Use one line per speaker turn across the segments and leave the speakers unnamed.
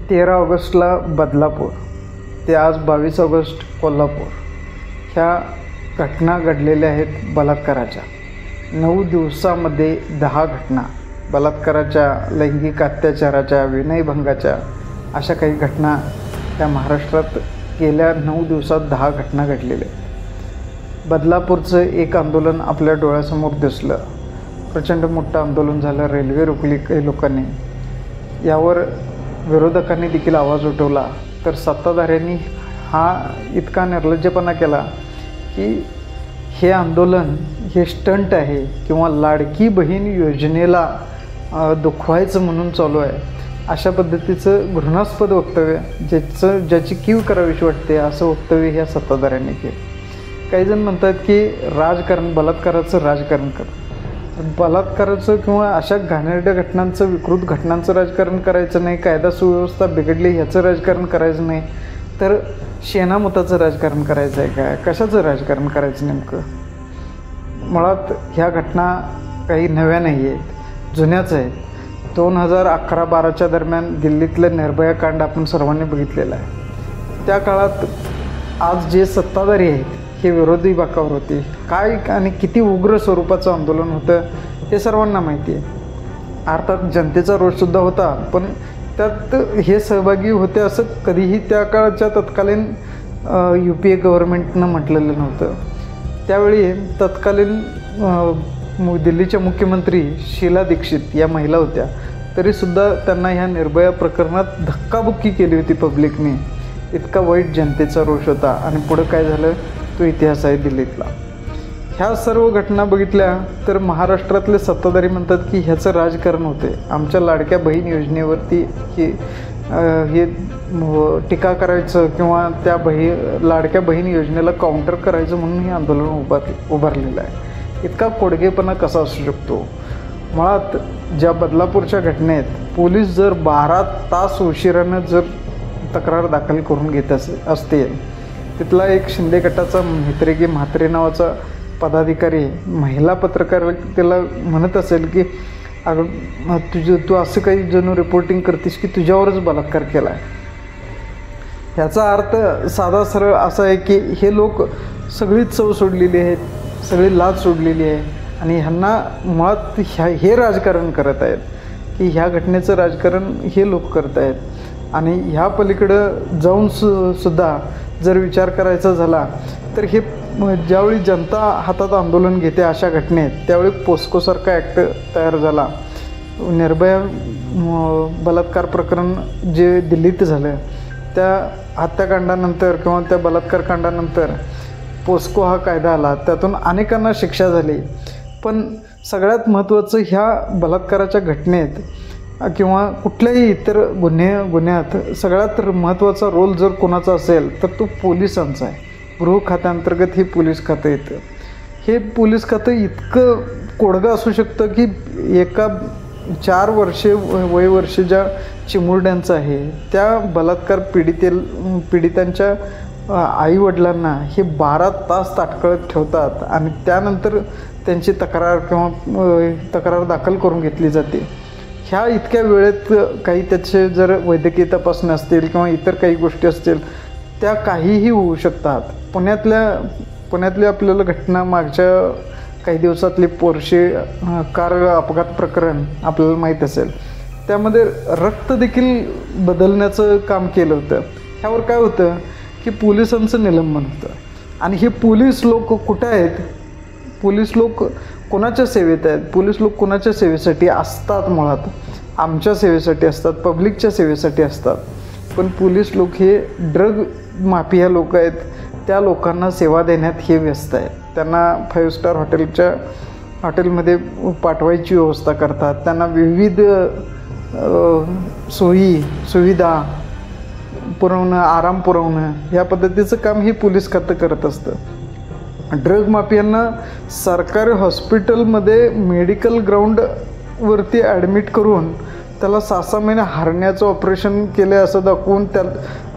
13 ऑगस्टला बदलापूर ते आज 22 ऑगस्ट कोल्हापूर ह्या घटना घडलेल्या आहेत बलात्काराच्या. 9 दिवसामध्ये 10 घटना बलात्काराच्या, लैंगिक अत्याचाराच्या, विनयभंगाच्या अशा काही घटना त्या महाराष्ट्रात गेल्या 9 दिवसात 10 घटना घडलेल्या आहेत. बदलापूरचं एक आंदोलन आपल्या डोळ्यासमोर दिसलं. प्रचंड मोठं आंदोलन झालं. रेल्वे रोखली काही लोकांनी. यावर विरोधकांनी देखील आवाज उठवला. तर सत्ताधाऱ्यांनी हा इतका निर्लज्जपणा केला की हे आंदोलन हे स्टंट आहे किंवा लाडकी बहीण योजनेला दुखवायचं म्हणून चालू आहे, अशा पद्धतीचं घृणास्पद वक्तव्य ज्याची कीव करावीशी वाटते असं वक्तव्य ह्या सत्ताधाऱ्यांनी केलं. काहीजण म्हणतात की बलात्काराचं राजकारण कर, बलात्काराचं किंवा अशा घाणेरड्या घटनांचं, विकृत घटनांचं राजकारण करायचं नाही, कायदा सुव्यवस्था बिघडली ह्याचं राजकारण करायचं नाही, तर शेणामताचं राजकारण करायचं आहे काय, कशाचं राजकारण करायचं नेमकं. मुळात ह्या घटना काही नव्या नाही आहेत, जुन्याच आहेत. 2011-12च्या दरम्यान दिल्लीतलं निर्भया कांड आपण सर्वांनी बघितलेलं आहे. त्या काळात आज जे सत्ताधारी आहेत हे विरोधी बाकावर होते. काय आणि किती उग्र स्वरूपाचं आंदोलन होतं हे सर्वांना माहिती आहे. अर्थात जनतेचा रोषसुद्धा होता, पण त्यात हे सहभागी होते असं कधीही त्या काळाच्या तत्कालीन UPA गव्हर्नमेंटनं म्हटलेलं नव्हतं. त्यावेळी तत्कालीन दिल्लीच्या मुख्यमंत्री शीला दीक्षित या महिला होत्या, तरीसुद्धा त्यांना ह्या निर्भया प्रकरणात धक्काबुक्की केली होती पब्लिकने. इतका वाईट जनतेचा रोष होता. आणि पुढं काय झालं तो इतिहास आहे दिल्लीतला. ह्या सर्व घटना बघितल्या तर महाराष्ट्रातले सत्ताधारी म्हणतात की ह्याचं राजकारण होते. आमच्या लाडक्या बहीण योजनेवरती हे टीका करायचं किंवा त्या लाडक्या बहीण योजनेला काउंटर करायचं म्हणून हे आंदोलन उभारलेलं आहे. इतका कोडगेपणा कसा असू शकतो. मुळात ज्या बदलापूरच्या घटनेत पोलीस जर 12 तास उशिरानं जर तक्रार दाखल करून घेत असतील, तिथला एक शिंदे गटाचा म्हात्रे नावाचा पदाधिकारी महिला पत्रकार त्याला म्हणत असेल की अगं तू असं काही जणू रिपोर्टिंग करतेस की तुझ्यावरच बलात्कार केला आहे. ह्याचा अर्थ साधा सरळ असा आहे की हे लोक सगळीच चव सोडलेली आहेत, सगळी लाज सोडलेली आहे आणि ह्यांना मुळात हे राजकारण करत आहेत की ह्या घटनेचं राजकारण हे लोक करत आहेत. आणि ह्या पलीकडं जाऊन सुद्धा जर विचार करायचा झाला तर हे ज्यावेळी जनता हातात आंदोलन घेते अशा घटनेत, त्यावेळी पोस्कोसारखा ॲक्ट तयार झाला. निर्भया बलात्कार प्रकरण जे दिल्लीत झालं त्या हत्याकांडानंतर किंवा त्या बलात्कार कांडानंतर पोस्को हा कायदा आला. त्यातून अनेकांना शिक्षा झाली. पण सगळ्यात महत्त्वाचं ह्या बलात्काराच्या घटनेत किंवा कुठल्याही इतर गुन्ह्यात सगळ्यात महत्त्वाचा रोल जर कोणाचा असेल तर तो पोलिसांचा आहे. गृह खात्याअंतर्गत हे पोलीस खातं येतं. हे पोलीस खातं इतकं कोडगं असू शकतं की एका 4 वर्षे वयवर्ष ज्या चिमुरड्यांचं आहे त्या बलात्कार पीडितांच्या आईवडिलांना हे 12 तास ताटकळत ठेवतात आणि त्यानंतर त्यांची तक्रार दाखल करून घेतली जाते. ह्या इतक्या वेळेत काही त्याचे जर वैद्यकीय तपासणी असतील किंवा इतर काही गोष्टी असतील त्या काहीही होऊ शकतात. पुण्यातली आपल्याला घटना मागच्या काही दिवसातली पोर्शे कार अपघात प्रकरण आपल्याला माहीत असेल. त्यामध्ये रक्त देखील बदलण्याचं काम केलं होतं. ह्यावर काय होतं की पोलिसांचं निलंबन होतं. आणि हे पोलीस लोक कुठे आहेत, पोलीस लोक कोणाच्या सेवेत आहेत, पोलीस लोक कोणाच्या सेवेसाठी असतात, मुळात आमच्या सेवेसाठी असतात, पब्लिकच्या सेवेसाठी असतात. पण पोलीस लोक हे ड्रग माफिया लोक आहेत. त्या लोकांना सेवा देण्यात हे व्यस्त आहेत. त्यांना 5 स्टार हॉटेलमध्ये पाठवायची व्यवस्था करतात. त्यांना विविध सुविधा पुरवणं, आराम पुरवणं ह्या पद्धतीचं काम हे पोलीस खातं करत असतं. ड्रग माफियांना सरकारी हॉस्पिटलमध्ये मेडिकल ग्राउंडवरती ॲडमिट करून त्याला 6-6 महिने हरण्याचं ऑपरेशन केलं असं दाखवून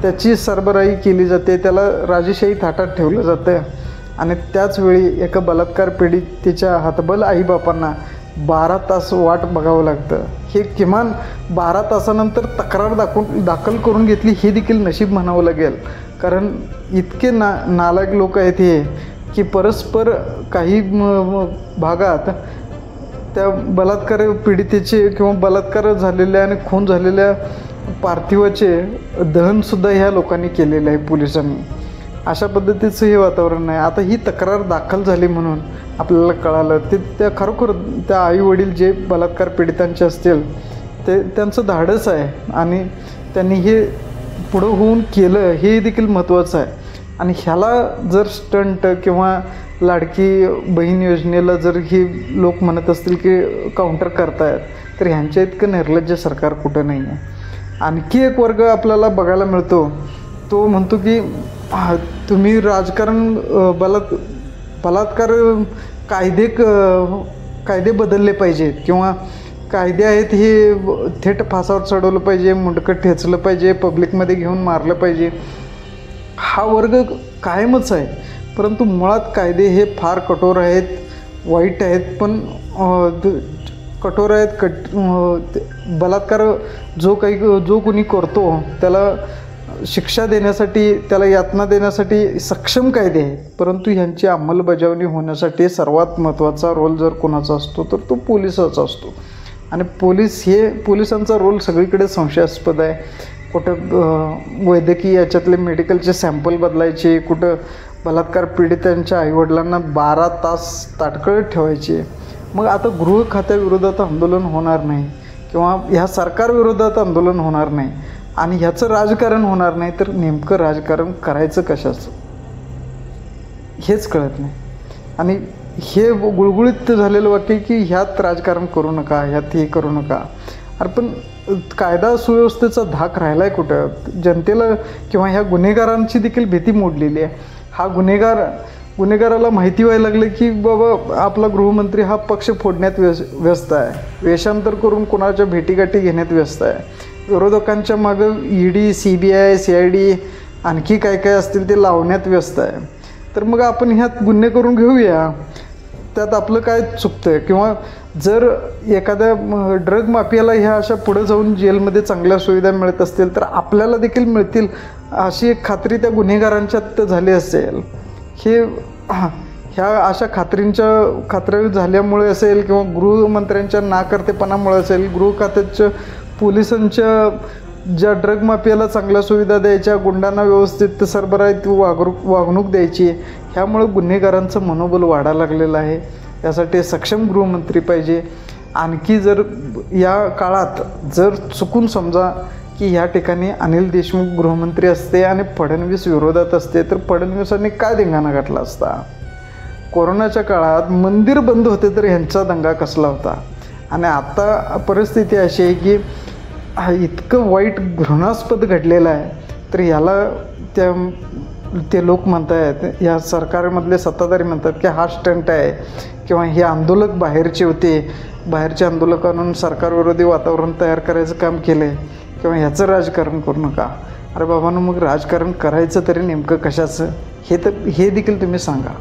त्याची सरबराही केली जाते. त्याला राजेशाही थाटात ठेवलं जातं. आणि त्याचवेळी एका बलात्कार पीडितेच्या हातबल आईबापांना 12 तास वाट बघावं लागतं. हे किमान 12 तासानंतर तक्रार दाखल करून घेतली हे देखील नशीब म्हणावं लागेल. कारण इतके नालायक लोक आहेत हे की परस्पर काही भागात त्या बलात्कार पीडितेचे किंवा बलात्कार झालेल्या आणि खून झालेल्या पार्थिवाचे दहनसुद्धा ह्या लोकांनी केलेलं आहे पोलिसांनी. अशा पद्धतीचं हे वातावरण आहे. आता ही तक्रार दाखल झाली म्हणून आपल्याला कळालं ते त्या खरोखर त्या आईवडील जे बलात्कार पीडितांचे असतील ते त्यांचं धाडस आहे आणि त्यांनी हे पुढं होऊन केलं हे देखील महत्त्वाचं आहे. आणि ह्याला जर स्टंट किंवा लाडकी बहीण योजनेला जर ही लोक म्हणत असतील की काउंटर करतायत तर ह्यांच्या इतकं निर्लज्ज सरकार कुठं नाही आहे. आणखी एक वर्ग आपल्याला बघायला मिळतो तो म्हणतो की तुम्ही राजकारण बलात्कार कायदे बदलले पाहिजेत किंवा कायदे आहेत हे थेट फासावर चढवलं पाहिजे, मुंडकं ठेचलं पाहिजे, पब्लिकमध्ये घेऊन मारलं पाहिजे. हा वर्ग कायमच आहे. परंतु मुळात कायदे हे फार कठोर आहेत, वाईट आहेत. पण कठोर आहेत. बलात्कार जो कोणी करतो त्याला शिक्षा देण्यासाठी, त्याला यातना देण्यासाठी सक्षम कायदे आहेत. परंतु ह्यांची अंमलबजावणी होण्यासाठी सर्वात महत्त्वाचा रोल जर कोणाचा असतो तर तो पोलिसाचा असतो. आणि पोलिसांचा रोल सगळीकडे संशयास्पद आहे. कुठं वैद्यकीय याच्यातले मेडिकलचे सॅम्पल बदलायचे, कुठं बलात्कार पीडितांच्या आईवडिलांना 12 तास ताटकळत ठेवायचे. मग आता गृह खात्याविरोधात आंदोलन होणार नाही किंवा ह्या सरकारविरोधात आंदोलन होणार नाही आणि ह्याचं राजकारण होणार नाही तर नेमकं राजकारण करायचं कशाचं हेच कळत नाही. आणि हे गुळगुळीत झालेलं वाक्य की ह्यात राजकारण करू नका, ह्यात हे करू नका. अरे पण कायदा सुव्यवस्थेचा धाक राहिला आहे कुठं? जनतेला किंवा ह्या गुन्हेगारांची देखील भीती मोडलेली आहे. हा गुन्हेगाराला माहिती व्हायला लागलं की बाबा आपला गृहमंत्री हा पक्ष फोडण्यात व्यस्त आहे, वेषांतर करून कोणाच्या भेटीगाठी घेण्यात व्यस्त आहे, विरोधकांच्या मागं ED, CBI, CID आणखी काय काय असतील ते लावण्यात व्यस्त आहे. तर मग आपण ह्यात गुन्हे करून घेऊया, त्यात आपलं काय चुकतं आहे? किंवा जर एखाद्या ड्रग माफियाला ह्या अशा पुढं जाऊन जेलमध्ये चांगल्या सुविधा मिळत असतील तर आपल्याला देखील मिळतील अशी एक खात्री त्या गुन्हेगारांच्यात झाली असेल. ह्या अशा खात्री झाल्यामुळे असेल किंवा गृहमंत्र्यांच्या नाकर्तेपणामुळे असेल, गृह खात्याच्या पोलिसांच्या ज्या ड्रग माफियाला चांगल्या सुविधा द्यायच्या, गुंडांना व्यवस्थित सरबराईत वागणूक द्यायची, ह्यामुळं गुन्हेगारांचं मनोबल वाढायला लागलेलं आहे. यासाठी सक्षम गृहमंत्री पाहिजे. आणखी जर या काळात जर चुकून समजा की ह्या ठिकाणी अनिल देशमुख गृहमंत्री असते आणि फडणवीस विरोधात असते तर फडणवीसांनी काय धिंगाणा घातला असता? कोरोनाच्या काळात मंदिर बंद होते तर ह्यांचा दंगा कसला होता? आणि आता परिस्थिती अशी आहे की इतकं वाईट घृणास्पद घडलेलं आहे तर याला ते लोक म्हणत आहेत, या सरकारमधले सत्ताधारी म्हणतात की हा स्टंट आहे किंवा हे आंदोलक बाहेरचे होते, बाहेरच्या आंदोलकांकडून सरकारविरोधी वातावरण तयार करायचं काम केलं आहे किंवा ह्याचं राजकारण करू नका. अरे बाबांनो, मग राजकारण करायचं तरी नेमकं कशाचं हे देखील तुम्ही सांगा.